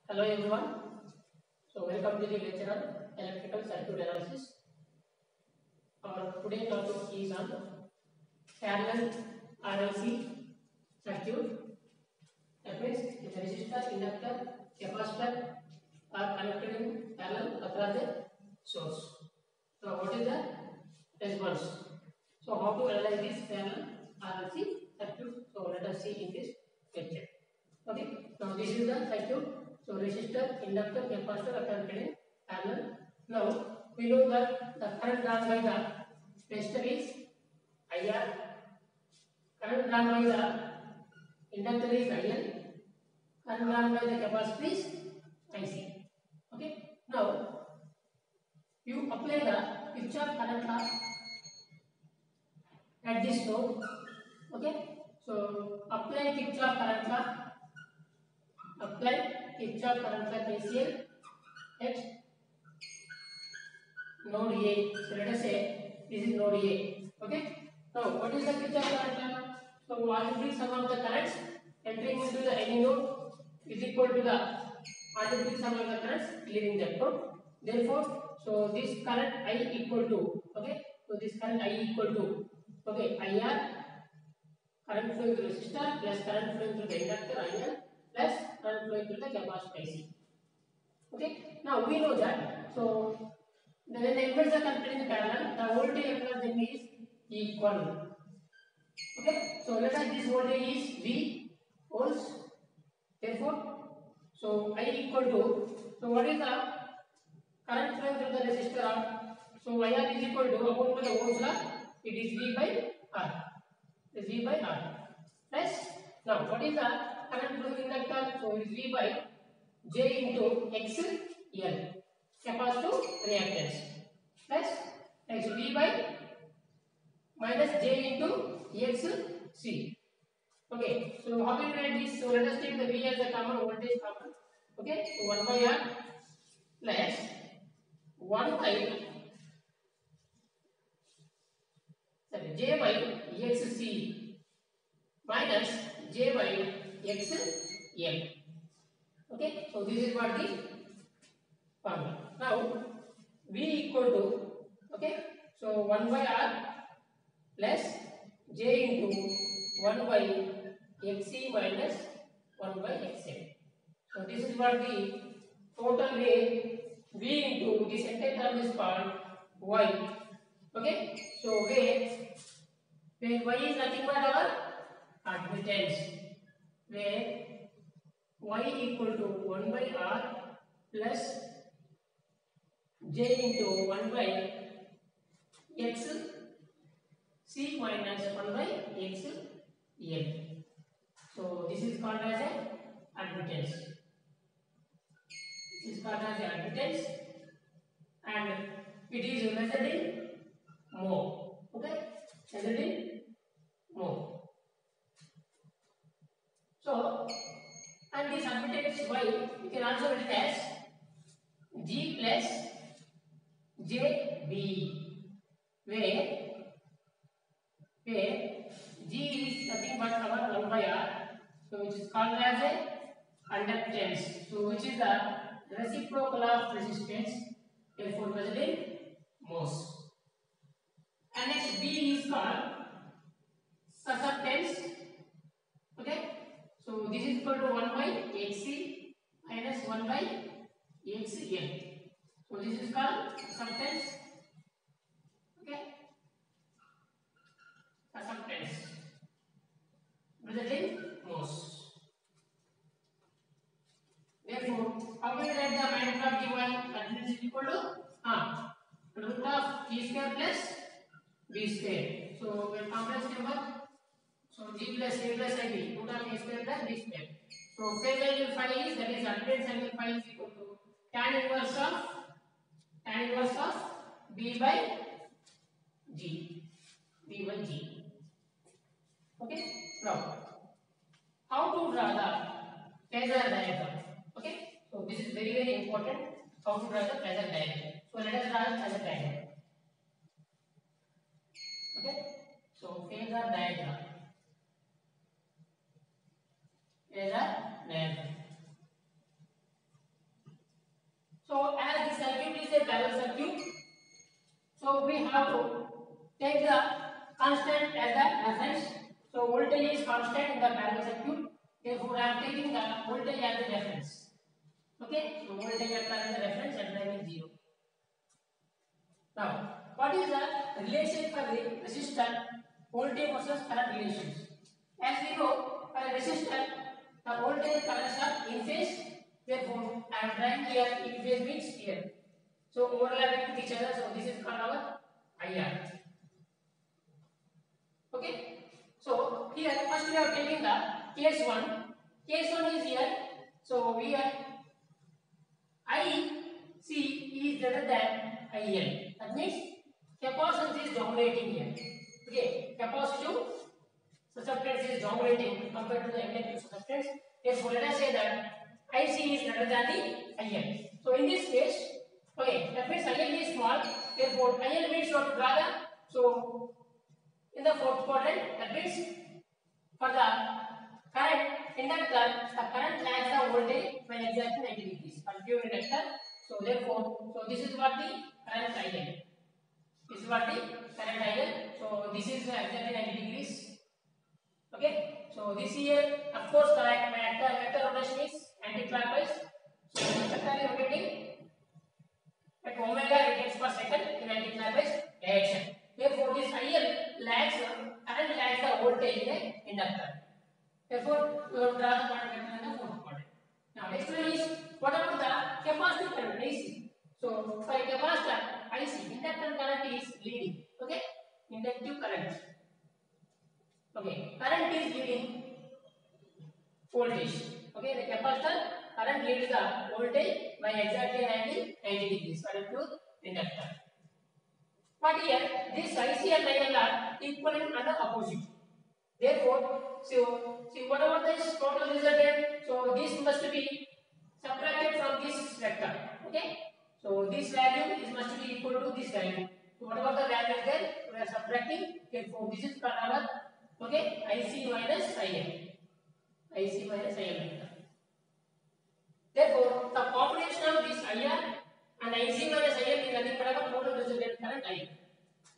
Hello everyone. So welcome to the lecture on electrical circuit analysis. Our today topic is on parallel RLC circuit. That means the resistor, inductor, capacitor are connected in parallel across the source. So what is the response? So how to analyze this parallel RLC circuit? So let us see in this lecture. Okay. Now this is the circuit. So resistor, inductor, capacitor are connected in parallel. Now we know that the current drawn by the resistor is IR, current drawn by the inductor is IL, current drawn by the capacitor is IC. Okay. Now you apply the Kirchhoff current law at this node. Okay. So apply Kirchhoff current law. Apply Kirchhoff current law KCL at node A. So let us say this is node A. Okay. Now what is the Kirchhoff current law? So algebraic sum of the currents entering into the any node is equal to the algebraic sum of the currents leaving that node. Therefore, so this current I equal to, okay. So this current I equal to, okay, IR, current flowing through resistor plus current flowing through the inductor IL plus current flowing through the capacitor IC. Okay. Now we know that. So when the inverters are connected in parallel, the voltage across them is equal. Okay. So let us this voltage is V volts. Therefore, so I equal to. So what is the current flowing through the resistor? So IR is equal to according to the Ohm's law, it is V by R. It is V by R. Plus now what is the current flowing inductor? So it is V by J into X L, capacitor reactance, plus next V by minus J into X C. Okay, so how we write this? So let us take the V as a common, voltage common. Okay, so 1 by R plus 1 by J by XC minus J by XL. Okay, so this is what the formula. Now V equal to, okay, so 1 by R plus J into 1 by XC minus 1 by XL. So this is what the total way V into this entire term is called Y. Okay, so where Y is nothing but our admittance, where Y equal to 1 by R plus J into 1 by X C minus 1 by X L. So this is called as a admittance. This is called as a admittance, and it is measured in mho. Okay, measured in mho. So, and this admittance Y you can also write as G plus JB, where G is nothing but our 1 by R, so which is called as a inductance, so which is the reciprocal of resistance, therefore measured in mhos. And next B is called susceptance. Okay, so this is equal to 1 by XC minus 1 by XL. So this is called susceptance. Okay, susceptance measured in mhos. Therefore, how can we write the magnitude of Gy? That is equal to root of G square plus B square. So when complex number, so G plus A plus IB, root of A square plus B square. So phase angle phi is, that is admittance angle phi is equal to tan inverse of B by G. B by G. Okay. Now, how to draw the phasor diagram? Okay. So this is very important. How to draw the phasor diagram? So let us draw the phasor diagram. Okay. So phasor diagram. Phasor diagram. have to take the constant as the reference. So voltage is constant in the parallel circuit. Therefore, I am taking the voltage as the reference. Okay, so voltage vector as the reference and time is 0. Now, what is the relation for the resistor voltage versus current relations? As we know, for a resistor, the voltage currents are in phase. Therefore, I am drawing here in phase means here. So overlapping with each other. So this is called our IR. Okay. So here first we are taking the case 1. Case 1 is here. So here IC is greater than IL. That means capacitance is dominating here. Okay. Capacitive susceptance is dominating compared to the inductive susceptance. Therefore, let us say that IC is greater than the IL. So in this case, okay, that means IL is small. Therefore, IL means you have to draw the, so in the fourth quadrant, that means for the current inductor, the current lags the voltage by exactly 90 degrees for pure inductor. So therefore, so this is what the current IL. This is what the current IL. So this is exactly 90 degrees. Okay. So this here, of course, the vector rotation is anti-clockwise. So the vector is rotating at omega radians per second in anti-clockwise direction. Therefore, this IL lags current lags the voltage in the inductor. Therefore, we will draw the current vector in the fourth quadrant. Now, next one is what about the capacitive current IC? So, for a capacitor IC, inductor current is leading. Okay, inductive current. Okay, current is leading voltage. Okay, the capacitor current leads the voltage by exactly 90 degrees for a pure inductor. But here, this IC and IL are equivalent and opposite. Therefore, see whatever this total resultant, so this must be subtracted from this vector. Okay, so this value is must be equal to this value. So whatever the value is there, we are subtracting. Therefore, this is called our IC minus IL. IC minus IL vector. Therefore, the combination of this IR and IC minus IL is nothing but our total resultant current IL.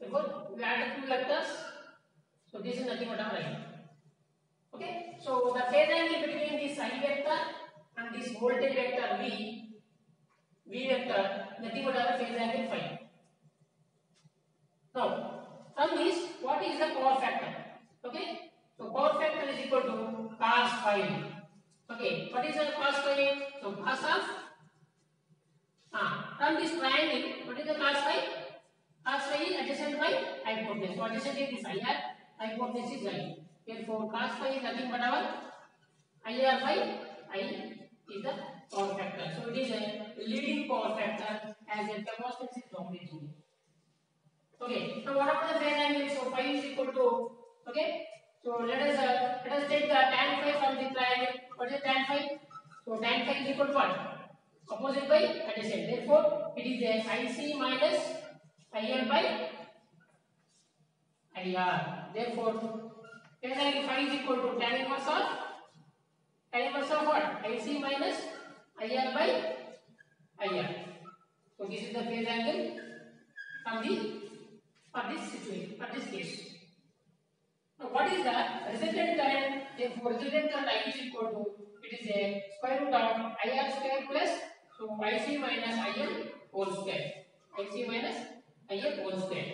Therefore, we add the two vectors. So this is nothing but our IL. Okay. So the phase angle between this I vector and this voltage vector V vector, nothing but our phase angle phi. Now, from this, what is the power factor? Okay. So power factor is equal to cos phi. Okay. What is the cos phi? So cos of from this triangle, what is the cos phi? Cos phi is adjacent by hypotenuse. So adjacent is this IR, hypotenuse is I. Therefore, cos phi is nothing but our IR by I is the power factor. So it is a leading power factor as a capacitance is dominating. Okay. So what about the phase angle? So phi is equal to, okay. So let us take the tan phi from the triangle. What is tan phi? So tan phi is equal to what? Opposite by adjacent. Therefore, it is a IC minus IL by IR. Therefore, phase angle phi is equal to tan inverse of what? IC minus IR by IR. So this is the phase angle for this situation, for this case. Now, what is the resultant current? Therefore, resultant current I is equal to, it is a square root of IR square plus, so IC minus IL whole square. IC minus IL whole square.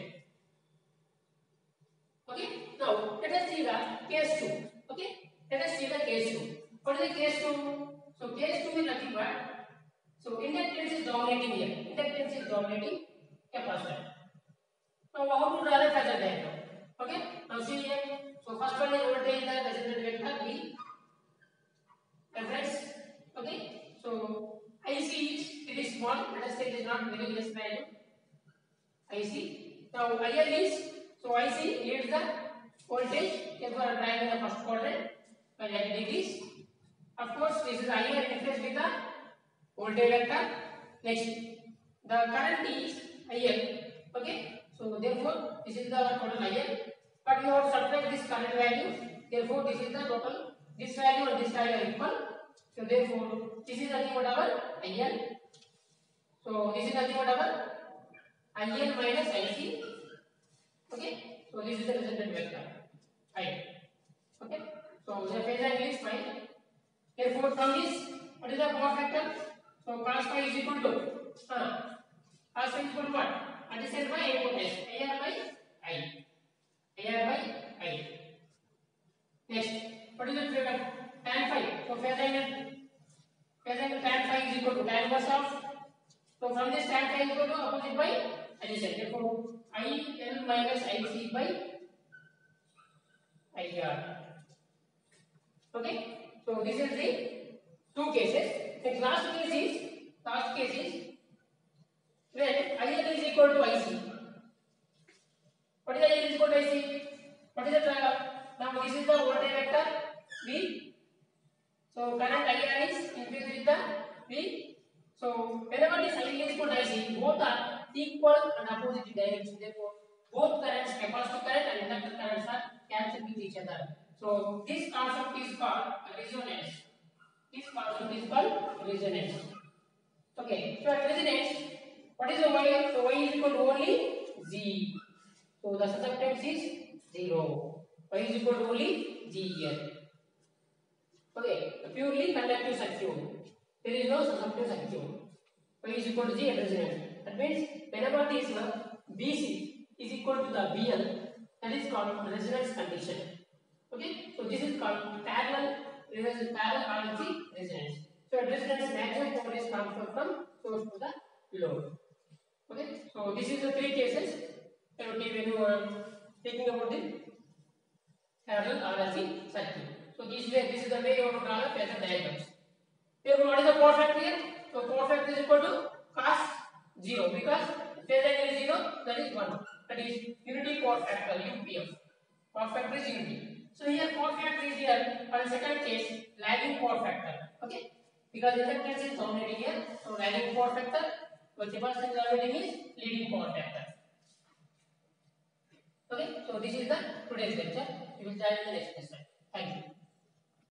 Okay. Now, let us see the case 2. Okay. Let us see the case 2. What is the case 2? So, case 2 is nothing but, so inductance is dominating here. Inductance is dominating capacitor. Now, how to draw the phasor diagram? Okay. Now, see here. So, first one is voltage, the resultant vector V reference. Okay. So, IC is very small. Let us say it is not very less value. IC. Now, IL is, so IC leads the voltage. Therefore, I am drawing the first quadrant by 90 degrees. Of course, this is IL interface with the voltage vector. Next, the current is IL. Okay. So, therefore, this is the total IL. But you have to subtract this current value. Therefore, this is the total. This value and this value are equal. So, therefore, this is nothing but our IL. So, this is nothing but our IL minus IC. Okay, so this is the resultant vector I. Okay, so the phase angle is phi. Therefore, from this, what is the power factor? So cos phi is equal to cos phi is equal to what? Adjacent by hypotenuse. AR by I. AR by I. Next, what is the figure? Tan phi. So phase angle tan phi is equal to tan inverse of. So from this tan phi is equal to opposite by adjacent. Therefore, IL minus IC by IR. Okay, so this is the two cases. The last case is when IL is equal to IC. What is IL is equal to IC? What is the now this is the voltage vector V. So current IR is increased with the V. So whenever this IL is equal to IC, both are equal and opposite direction. Therefore, both currents, capacitive current and inductor currents are cancelled with each other. So this concept is called resonance. This concept is called resonance. Okay, so at resonance, what is the Y? So Y is equal to only Z. So the susceptance is 0. Y is equal to only Z here. Okay, a purely conductive circuit. There is no susceptive circuit. Y is equal to Z at resonance. That means whenever this BC is equal to the BL, that is called resonance condition. Okay, so this is called parallel RLC resonance. So at resonance, maximum power is transferred from source to the load. Okay, so this is the three cases. Okay, when you are thinking about the parallel RLC circuit. So this is the way you want to draw the phasor diagrams. Therefore, what is the power factor here? So power factor is equal to cos 0 because phase angle is 0, that is 1. That is unity power factor UPF. Power factor is unity. So here power factor is here, and second case lagging power factor. Okay, because inductance is dominating here, so lagging power factor. So capacitance dominating is leading power factor. Okay, so this is the today's lecture. We will join in the next lesson. Thank you.